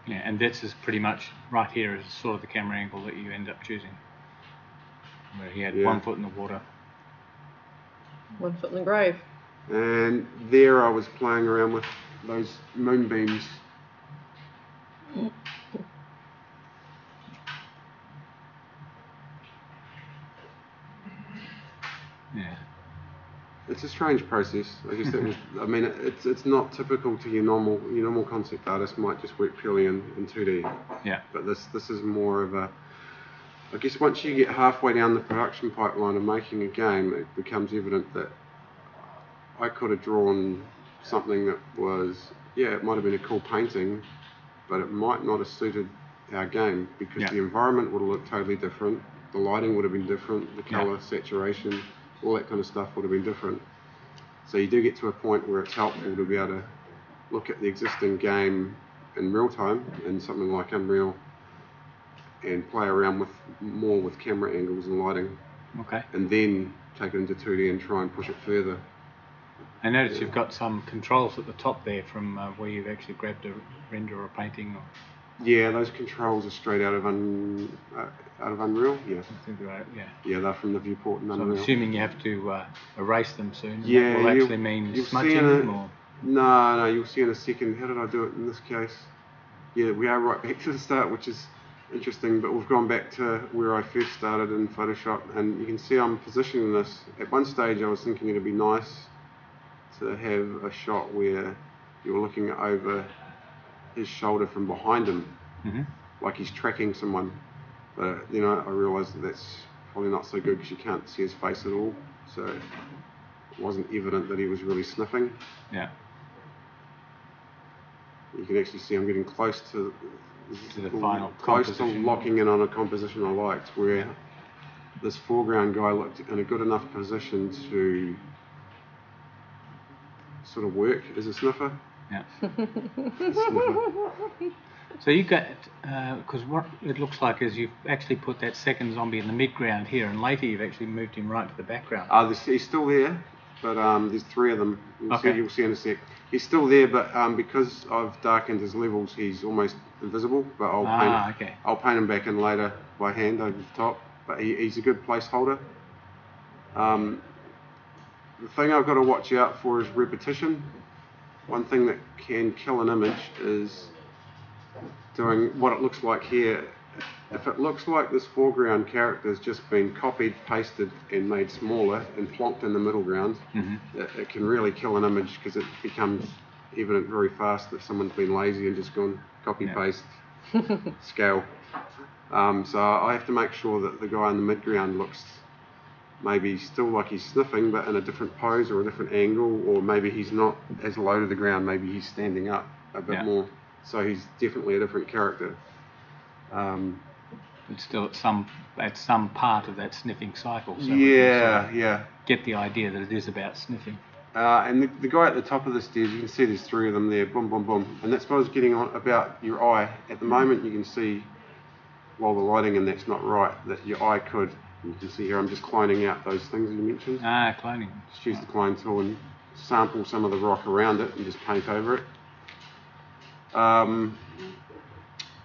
Yeah, and this is pretty much right here is sort of the camera angle that you end up choosing. Where he had 1 foot in the water. 1 foot in the grave. And there I was playing around with those moonbeams. Yeah. It's a strange process. I guess it's not typical to your normal concept artist might just work purely in 2D. Yeah. But this is more of a, I guess once you get halfway down the production pipeline of making a game, it becomes evident that I could have drawn something that was, it might have been a cool painting, but it might not have suited our game because the environment would have looked totally different, the lighting would have been different, the colour, saturation, all that kind of stuff would have been different. So you do get to a point where it's helpful to be able to look at the existing game in real time in something like Unreal and play around more with camera angles and lighting. Okay. And then take it into 2D and try and push it further. I notice you've got some controls at the top there from where you've actually grabbed a render or a painting. Yeah, those controls are straight out of Unreal. Yeah. I think they're, yeah. Yeah, they're from the viewport in Unreal. So I'm assuming you have to erase them soon. And Yeah, that will actually mean smudging them, or? No, you'll see in a second. How did I do it in this case? Yeah, we are right back to the start, which is interesting, but we've gone back to where I first started in Photoshop, and you can see I'm positioning this. At one stage I was thinking it'd be nice to have a shot where you're looking over his shoulder from behind him, like he's tracking someone, but I realised that that's probably not so good because you can't see his face at all, so it wasn't evident that he was really sniffing. Yeah. You can actually see I'm getting close to the final close to composition. locking in on a composition I liked, where this foreground guy looked in a good enough position to sort of work as a sniffer. Yeah. So you got, because what it looks like is you've actually put that second zombie in the midground here, and later you've actually moved him right to the background. He's still there, but there's three of them. You'll see in a sec. He's still there, but because I've darkened his levels, he's almost invisible. But I'll paint him back in later by hand over the top. But he's a good placeholder. The thing I've got to watch out for is repetition. One thing that can kill an image is doing what it looks like here. If it looks like this foreground character has just been copied, pasted and made smaller and plonked in the middle ground, it can really kill an image because it becomes evident very fast that someone's been lazy and just gone copy paste scale. So I have to make sure that the guy in the midground looks maybe still like he's sniffing but in a different pose or a different angle, or maybe he's not as low to the ground, maybe he's standing up a bit more, so he's definitely a different character. But still at some part of that sniffing cycle. So get the idea that it is about sniffing. And the guy at the top of the stairs, you can see there's three of them there, boom, boom, boom. And that's what I was getting on about your eye. At the moment you can see, while the lighting and that's not right, that your eye could, you can see here I'm just cloning out those things that you mentioned. Cloning. Just use the clone tool and sample some of the rock around it and just paint over it.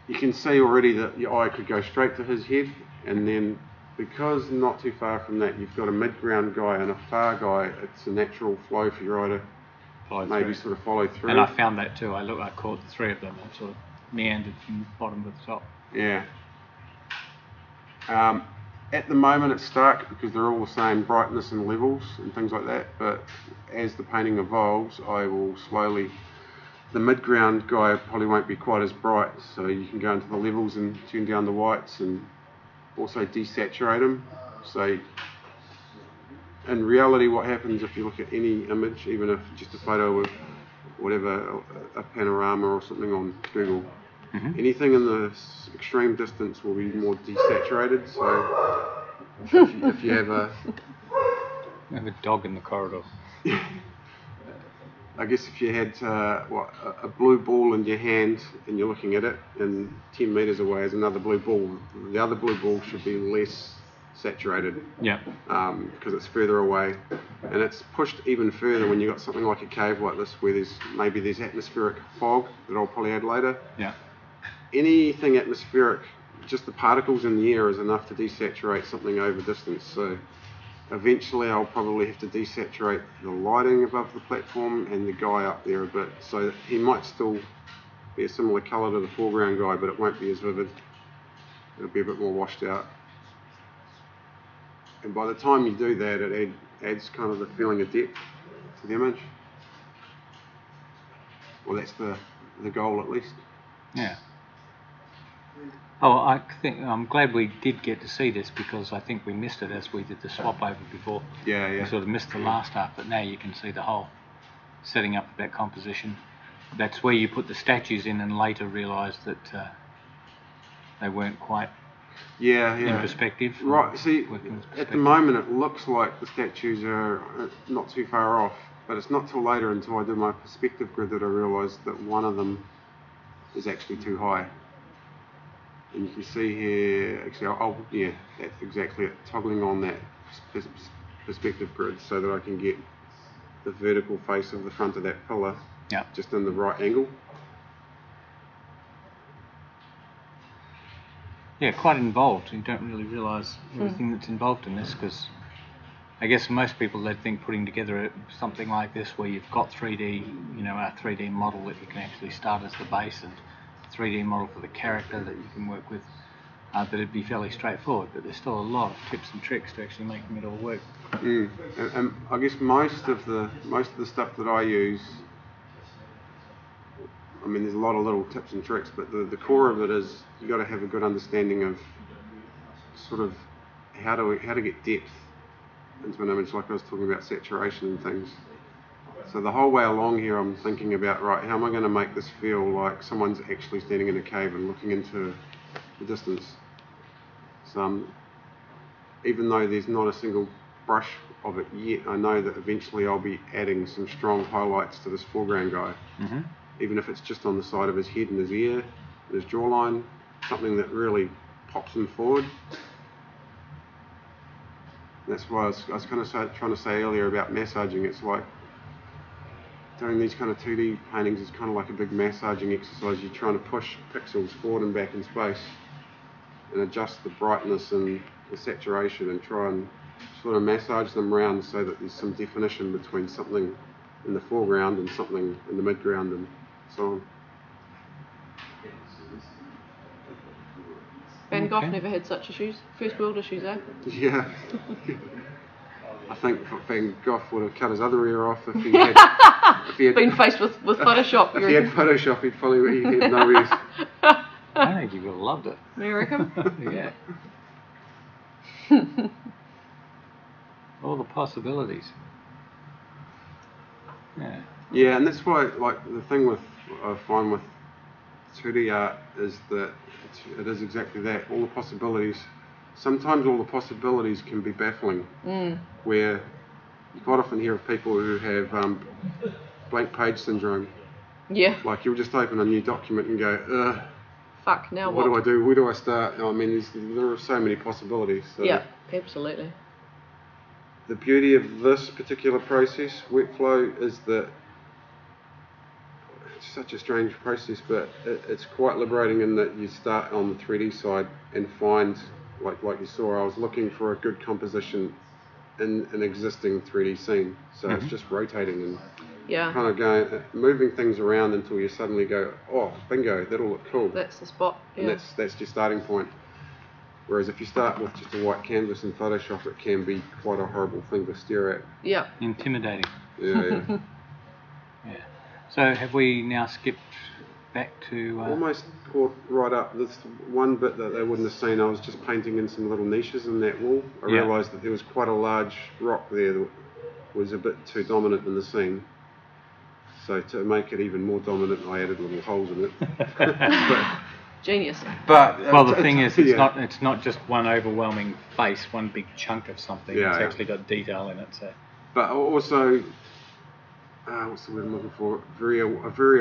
You can see already that your eye could go straight to his head, and then because not too far from that you've got a midground guy and a far guy, it's a natural flow for your eye to maybe sort of follow through. And I found that too. I caught the three of them and sort of meandered from bottom to the top. Yeah. At the moment it's stark because they're all the same brightness and levels and things like that, but as the painting evolves I will slowly, the midground guy probably won't be quite as bright, so you can go into the levels and tune down the whites and also desaturate them. So in reality what happens if you look at any image, even if just a photo of whatever, a panorama or something on Google, anything in the extreme distance will be more desaturated. So if you have a dog in the corridor. I guess if you had a blue ball in your hand and you're looking at it, and 10 metres away is another blue ball, the other blue ball should be less saturated. Yeah. Because it's further away, and it's pushed even further when you've got something like a cave like this where there's atmospheric fog that I'll probably add later. Yeah. Anything atmospheric, just the particles in the air is enough to desaturate something over distance. So eventually I'll probably have to desaturate the lighting above the platform and the guy up there a bit, so that he might still be a similar colour to the foreground guy, but it won't be as vivid. It'll be a bit more washed out. And by the time you do that, it adds kind of the feeling of depth to the image. Well, that's the goal at least. Yeah. Oh, I think I'm glad we did get to see this, because I think we missed it as we did the swap over before. Yeah. We sort of missed the last half, but now you can see the whole setting up that composition. That's where you put the statues in and later realised that they weren't quite in perspective. Right, see, at the moment it looks like the statues are not too far off, but it's not till later, until I do my perspective grid, that I realised that one of them is actually too high. And you can see here, actually, yeah, that's exactly it, toggling on that perspective grid so that I can get the vertical face of the front of that pillar just in the right angle. Yeah, quite involved. You don't really realise everything that's involved in this, because I guess most people, they'd think putting together something like this where you've got 3D, you know, a 3D model that you can actually start as the base and a 3D model for the character that you can work with, that it'd be fairly straightforward, but there's still a lot of tips and tricks to actually making it all work. And I guess most of the stuff that I use, I mean, there's a lot of little tips and tricks, but the core of it is you got to have a good understanding of sort of how to get depth into an image, like I was talking about saturation and things. So the whole way along here, I'm thinking about, right, how am I going to make this feel like someone's actually standing in a cave and looking into the distance? So even though there's not a single brush of it yet, I know that eventually I'll be adding some strong highlights to this foreground guy. Even if it's just on the side of his head and his ear, and his jawline, something that really pops him forward. That's why I was kind of trying to say earlier about massaging. It's like doing these kind of 2D paintings is kind of like a big massaging exercise. You're trying to push pixels forward and back in space and adjust the brightness and the saturation and try and sort of massage them around so that there's some definition between something in the foreground and something in the midground and so on. Van Gogh never had such issues. First world issues, eh? Yeah. I think Van Gogh would have cut his other ear off if he had, been faced with Photoshop. If he had Photoshop, he'd had no ears. I think he would have loved it. You reckon? Yeah. All the possibilities. Yeah. Yeah, and that's why, like, the thing I find with 2D art is that it is exactly that. All the possibilities. Sometimes all the possibilities can be baffling. Where you quite often hear of people who have blank page syndrome. Yeah. Like, you'll just open a new document and go, ugh. Fuck, now what do I do? Where do I start? I mean, there are so many possibilities. So yeah, absolutely. The beauty of this particular process, workflow, is that it's such a strange process, but it's quite liberating in that you start on the 3D side and find, like you saw, I was looking for a good composition in an existing 3D scene. So it's just rotating and kind of going, moving things around until you suddenly go, oh, bingo, that'll look cool. That's the spot. Yeah. And that's your starting point. Whereas if you start with just a white canvas in Photoshop, it can be quite a horrible thing to stare at. Yeah. Intimidating. Yeah. Yeah. So have we now skipped back to... Almost caught right up. This one bit that they wouldn't have seen, I was just painting in some little niches in that wall. I realised that there was quite a large rock there that was a bit too dominant in the scene. So to make it even more dominant, I added little holes in it. Genius. But well, the thing is, it's not just one overwhelming face, one big chunk of something. It's actually got detail in it. So. But also, what's the word I'm looking for? Very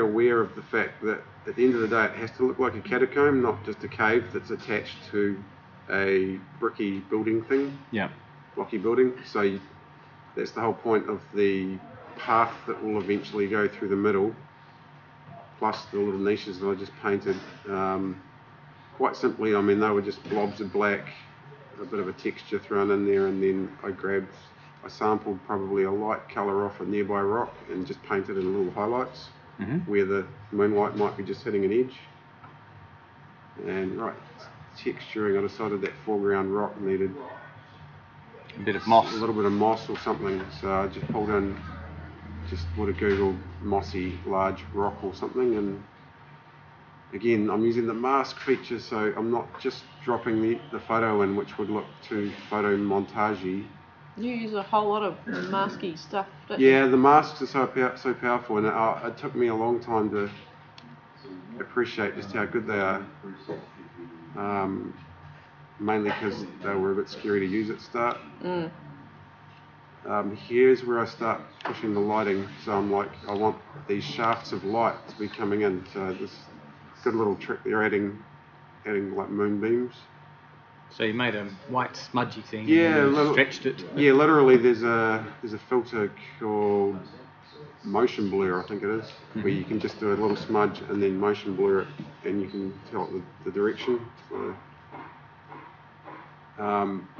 aware of the fact that at the end of the day, it has to look like a catacomb, not just a cave that's attached to a bricky building thing. Yeah. Blocky building. So that's the whole point of the path that will eventually go through the middle. Plus the little niches that I just painted. Quite simply, I mean, they were just blobs of black, a bit of a texture thrown in there, and then I sampled probably a light colour off a nearby rock and just painted in little highlights where the moonlight might be just hitting an edge. And texturing, I decided that foreground rock needed a bit of moss. A little bit of moss or something, so I just pulled in, just would have googled mossy large rock or something, and again I'm using the mask feature, so I'm not just dropping the photo in, which would look too photo montagey. You use a whole lot of masky stuff, don't you? The masks are so powerful, and it took me a long time to appreciate just how good they are, mainly because they were a bit scary to use at the start. Here's where I start pushing the lighting, so I'm like, I want these shafts of light to be coming in, so good little trick there, adding like moonbeams. So you made a white smudgy thing, Yeah, and you stretched it. Yeah, literally. There's a filter called motion blur, I think it is, where you can just do a little smudge and then motion blur it, and you can tell it the direction. So,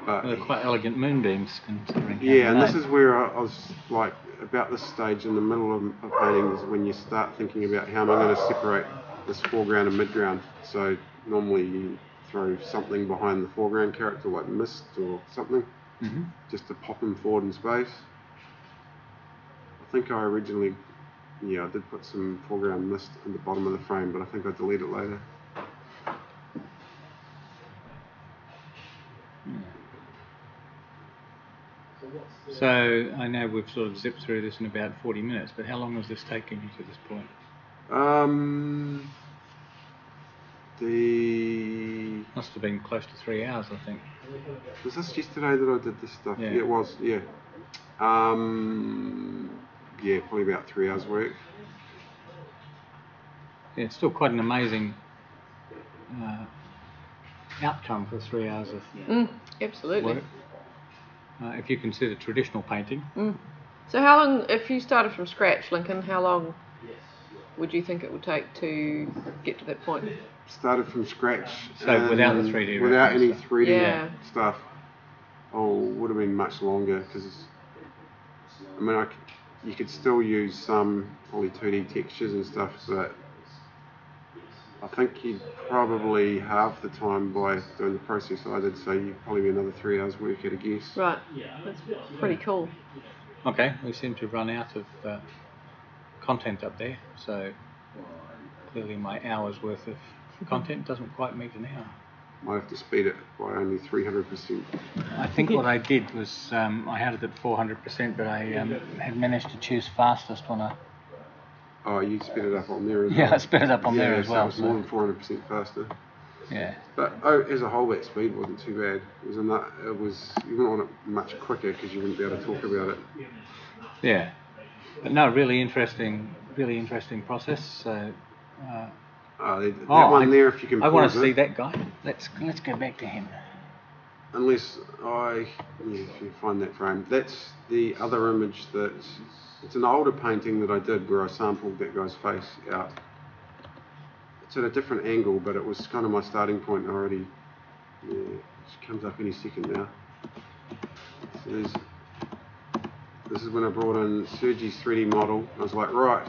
but They're quite elegant moonbeams, considering. yeah, and this is where I was like about this stage in the middle of painting is when you start thinking about how am I going to separate this foreground and midground. So normally you throw something behind the foreground character like mist or something, just to pop them forward in space. I think I originally, I did put some foreground mist in the bottom of the frame, but I think I deleted it later. So I know we've sort of zipped through this in about 40 minutes, but how long has this taken you to this point? The Must have been close to 3 hours, I think. Was this yesterday that I did this stuff? Yeah. Yeah, it was. Yeah. Yeah, probably about 3 hours work. Yeah, it's still quite an amazing outcome for 3 hours of Absolutely. work. If you consider traditional painting. So how long, if you started from scratch, Lincoln, how long would you think it would take to get to that point? Started from scratch. So without the 3D without any stuff. 3D stuff. Oh, would have been much longer because, I mean, you could still use some probably 2D textures and stuff, but I think you'd probably halve the time by doing the process I did, so you'd probably be another 3 hours work at a guess. Right, that's pretty cool. Okay, we seem to have run out of content up there, so clearly my hour's worth of content doesn't quite meet an hour. Might have to speed it by only 300%. I think what I did was I had it at 400%, but I had managed to choose fastest when I... Oh, you sped it up on there as well? Yeah, I sped it up on there as well. Yeah, so it was more than 400% faster. Yeah. But as a whole, that speed wasn't too bad. You wouldn't want it much quicker because you wouldn't be able to talk about it. Yeah, but no, really interesting process. So, that one there, if you can. I want to see that guy. Let's go back to him. Unless if you find that frame, that's the other image it's an older painting that I did where I sampled that guy's face out. It's at a different angle, but it was kind of my starting point already. Yeah, it comes up any second now. So this is when I brought in Sergi's 3D model. I was like, right,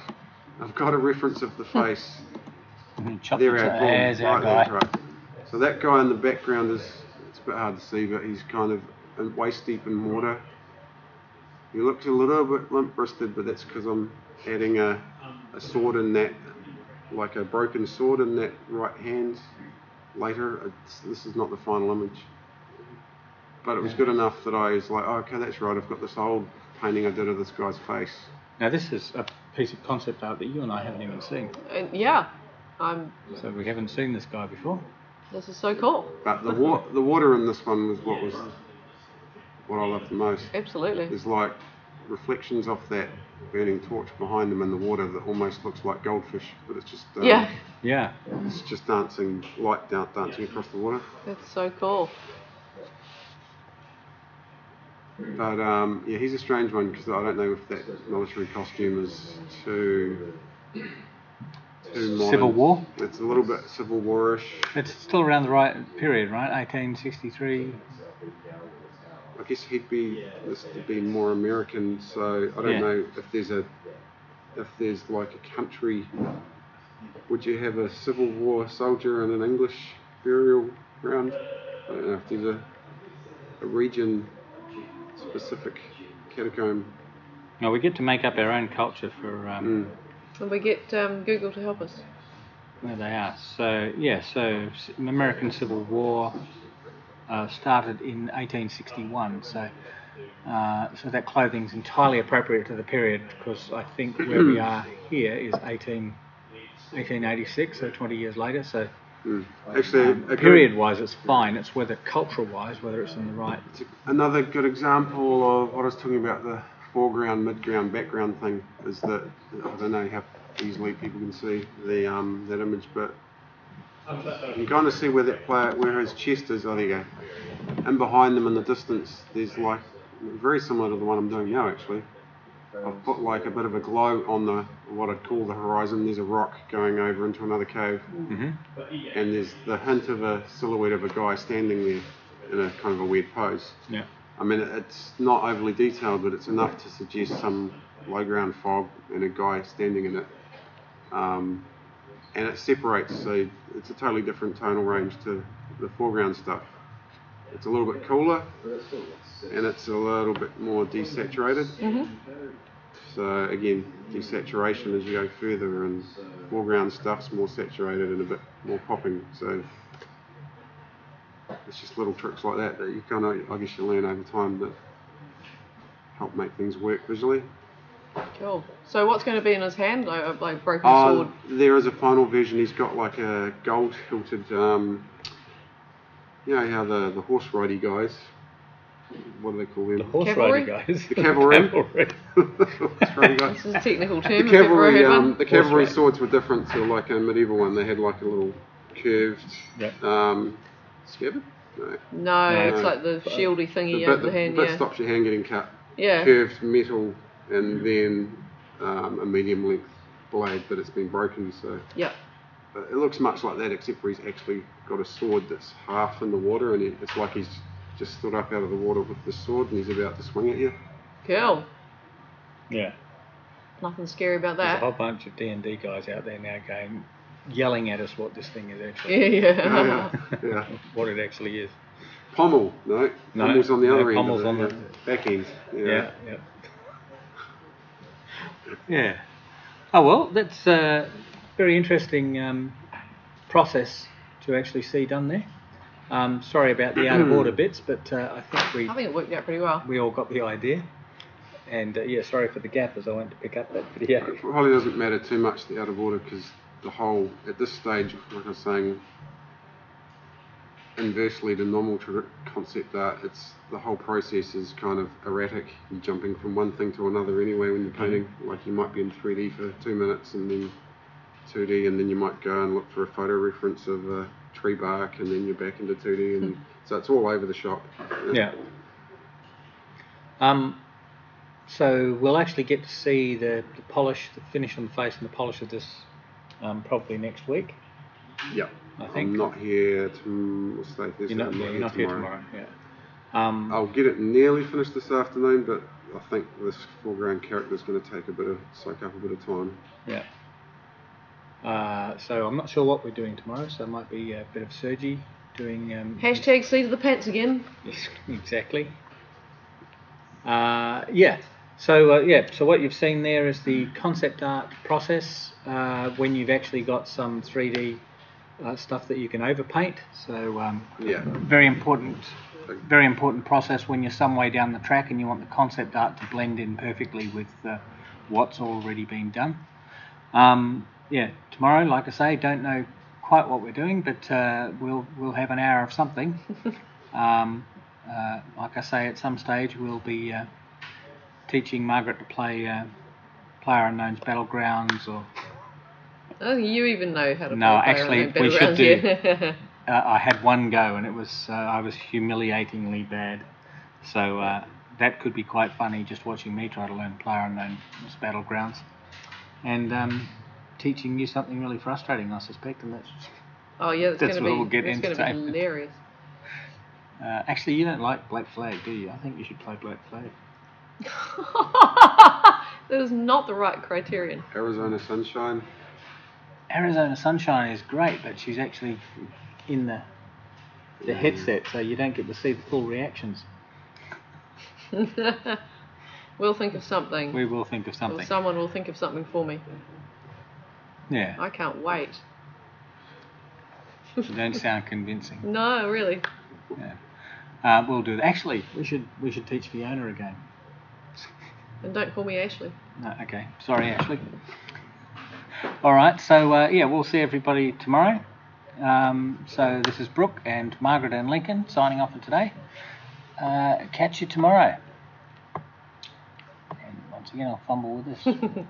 I've got a reference of the face. There, there's our guy. Right. So that guy in the background it's a bit hard to see, but he's kind of waist deep in water. He looks a little bit limp-wristed, but that's because I'm adding a sword in that, like a broken sword in that right hand later. This is not the final image. But it was good enough that I was like, oh, okay, that's right, I've got this old painting I did of this guy's face. Now this is a piece of concept art that you and I haven't even seen. So we haven't seen this guy before. This is so cool. But the water in this one was what I loved the most. Absolutely. There's like reflections off that burning torch behind them in the water that almost looks like goldfish, but it's just it's just light dancing across the water. That's so cool. But he's a strange one because I don't know if that military costume is too modern. Civil War? It's a little bit Civil War-ish. It's still around the right period, right? 1863. I guess this would be more American, so I don't know if there's like a country. Would you have a Civil War soldier in an English burial ground? I don't know if there's a region specific catacomb. No, we get to make up our own culture for. And we get Google to help us. There they are. So American Civil War started in 1861. So that clothing's entirely appropriate to the period because I think where we are here is 1886, so 20 years later. So actually, period-wise, it's fine. It's whether cultural-wise, whether it's in the right. Another good example of what I was talking about, the foreground, midground, background thing, is that I don't know how easily people can see that image, but You can kind of see where that player, where his chest is. Oh, there you go. And behind them in the distance, there's like, very similar to the one I'm doing now actually. I've put like a bit of a glow on the, what I'd call the horizon. There's a rock going over into another cave. And there's the hint of a silhouette of a guy standing there in a kind of a weird pose. Yeah. I mean, it's not overly detailed, but it's enough to suggest some low ground fog and a guy standing in it. And it separates, so it's a totally different tonal range to the foreground stuff. It's a little bit cooler, and it's a little bit more desaturated. So again, desaturation as you go further, and foreground stuff's more saturated and a bit more popping. So it's just little tricks like that you kind of, I guess, you learn over time that help make things work visually. Cool. So what's going to be in his hand? Like broken sword? There is a final version. He's got like a gold hilted, you know how the horse ridey guys, what do they call them? The horse Cavalry? rider guys. The cavalry. Cavalry. Horse ridey guys. This is a technical term. The cavalry swords were different to like a medieval one. They had like a little curved scabbard. No, it's like the shieldy thingy over the hand. The bit stops your hand getting cut. Yeah. Curved metal, and then a medium length blade, but it's been broken. So. Yeah. But it looks much like that, except for he's actually got a sword that's half in the water, and it's like he's just stood up out of the water with the sword, and he's about to swing at you. Cool. Yeah. Nothing scary about There's a that. whole bunch of D&D guys out there now going, yelling at us what this thing is actually. Yeah. What it actually is. Pommel, no. Pommel's on the other end. Pommel's on the back end. Yeah. Yeah. Oh well, that's a very interesting process to actually see done there. Sorry about the out of order bits, but I think it worked out pretty well. we all got the idea. And sorry for the gap as I went to pick up that video. It probably doesn't matter too much, the out of order, because the whole, at this stage, like I was saying, inversely to normal concept art, it's the whole process is kind of erratic. You're jumping from one thing to another anyway when you're painting. Like you might be in 3D for 2 minutes and then 2D, and then you might go and look for a photo reference of a tree bark, and then you're back into 2D, and so it's all over the shop. Yeah. So we'll actually get to see the polish, the finish on the face and the polish of this probably next week. Yeah. I think. I'm not here what's the date? You're not here tomorrow. Yeah. I'll get it nearly finished this afternoon, but I think this foreground character is going to soak up a bit of time. Yeah. So I'm not sure what we're doing tomorrow, so it might be a bit of Sergi doing... Hashtag seat of the pants again. Yes, exactly. So what you've seen there is the concept art process when you've actually got some 3D stuff that you can overpaint. So very important process when you're some way down the track and you want the concept art to blend in perfectly with what's already been done. Tomorrow, like I say, don't know quite what we're doing, but we'll have an hour of something. Like I say, at some stage we'll be teaching Margaret to play PlayerUnknown's Battlegrounds, or... Oh, you even know how to play No, actually, PlayerUnknown we should do. Battlegrounds, I had one go, and it was I was humiliatingly bad. So that could be quite funny, just watching me try to learn PlayerUnknown's Battlegrounds, and teaching you something really frustrating, I suspect, and that's... Oh yeah, that's what we'll get it's going to be hilarious. Actually, you don't like Black Flag, do you? I think you should play Black Flag. That is not the right criterion. Arizona Sunshine. Arizona Sunshine is great, but she's actually in the headset, so you don't get to see the full reactions. We'll think of something. We will think of something. Or someone will think of something for me. Yeah. I can't wait. You don't sound convincing. No, really. Yeah. We'll do that. Actually, we should teach Fiona again. And don't call me Ashley. No, okay. Sorry, Ashley. All right. So we'll see everybody tomorrow. So this is Brook and Margaret and Lincoln signing off for today. Catch you tomorrow. And once again, I'll fumble with this.